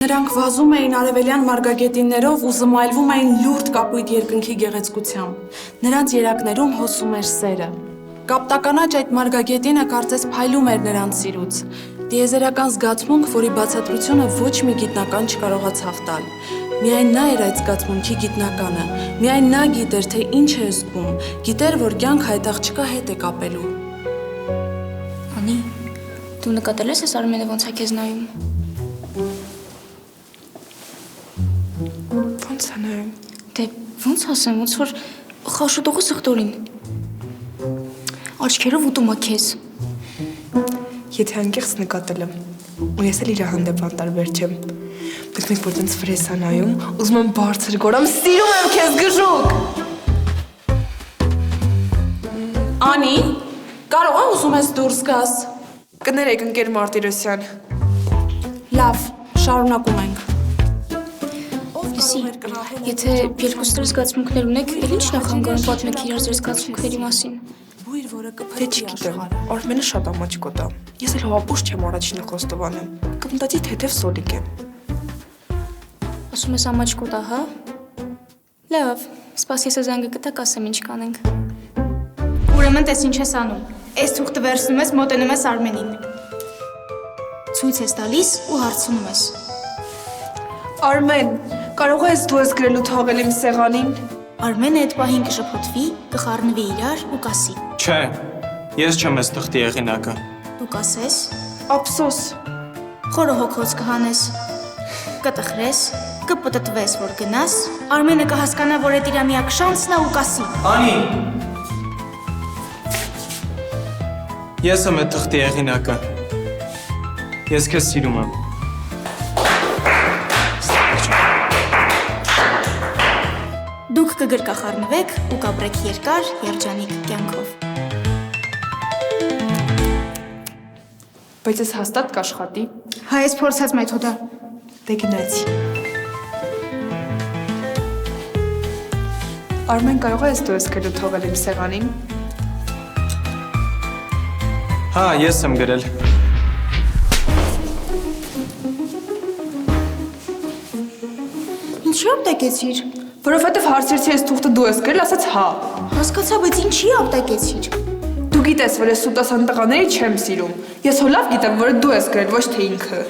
Նրանք վազում էին արևելյան մարգագետիններով ու զմայլվում էին լուրջ կապույտ երկնքի գեղեցկությամբ։ Նրանց երակներում հոսում էր սերը։ Կապտականաչ այդ մարգագետինը կարծես փայլում էր նրանց սիրուց։ Տիեզերական զգացմունք, որի բացատրությունը ոչ մի գիտնական չկարողացավ տալ։ Միայն նա էր այդ զգացմունքի գիտնականը։ Միայն նա գիտեր, թե ինչ է զգում, գիտեր, որ կյանքը այդ աղջկա հետ է կապելու։ Անի, դու նկատել ես Արմենը ոնց է քեզ նայում։ Ոնց է նայում։ Դե ոնց ասեմ, ոնց որ խաշուտողը սխտորին։ Աչքերով ուտում է քեզ։ Եթե անկեղծ նկատել եմ, ու ես էլ իր հանդեպ անտարբեր չեմ, բայց մենք որ տենց վրես է նայում, ուզում եմ բարձր գորամ, սիրում եմ քեզ գժուկ։ Անի, կարող է ուզում ես դուրս գաս։ Կներեք ընկեր Մարտիրոսյան։ Լավ, շարունակում ենք։ Լսի, եթե երկուսներ զգացմունքներ ունեք, էլ ինչ նախանգարում պատմեք իրար ձեր զգացմունքների մասին։ Դե չգիտեմ, Արմենը շատ ամաչկոտ է։ Ես էլ հավապուշ չեմ առաջինը Խոստովանը։ Կմտածի թեթև սոլիկ է։ Ասում ես ամաչկոտ է, հա։ Լավ, սպաս ես զանգը կտակ ասեմ ինչ կանենք։ Ուրեմն տես ինչ ես անում։ Այս թուղթը վերցնում ես, մոտենում ես Արմենին։ Ցույց ես տալիս ու հարցնում ես։ Արմեն, կարող ես դու ես գրելու թաղել իմ սեղանին։ Արմենը այդ պահին կշփոթվի, կխառնվի իրար ու կասի։ Չէ, ես չեմ ես թղթի եղինակը։ Դու կասես, Ափսոս։ խորը հոգոց կհանես, կտխրես, կպտտվես, որ գնաս, Արմենը կհասկանա, որ այդ իր միակ շանսն է ու կասի։ Անի։ Ես եմ այդ թղթի եղինակը։ Ես քեզ սիրում եմ։ Դուք կգրկախառնվեք ու կապրեք երկար, երջանիկ կյանքով։ Բայց ես հաստատ կաշխատի։ Հայ ես փորձած մեթոդը։ Դե գնացի։ Արմեն, կարող ես դու ես գրելու թողել իմ սեղանին։ Հա, ես եմ գրել։ Ինչի ապտակեցիր։ Որովհետև հարցրեցի ես թուղթը դու ես գրել, ասաց հա։ Հասկացա, բայց ինչի ապտակեցիր։ Դու գիտես, որ ես սուտասան տղաների չեմ սիրում։ Ես հո լավ գիտեմ, որ դու ես գրել, ոչ թե ինքը։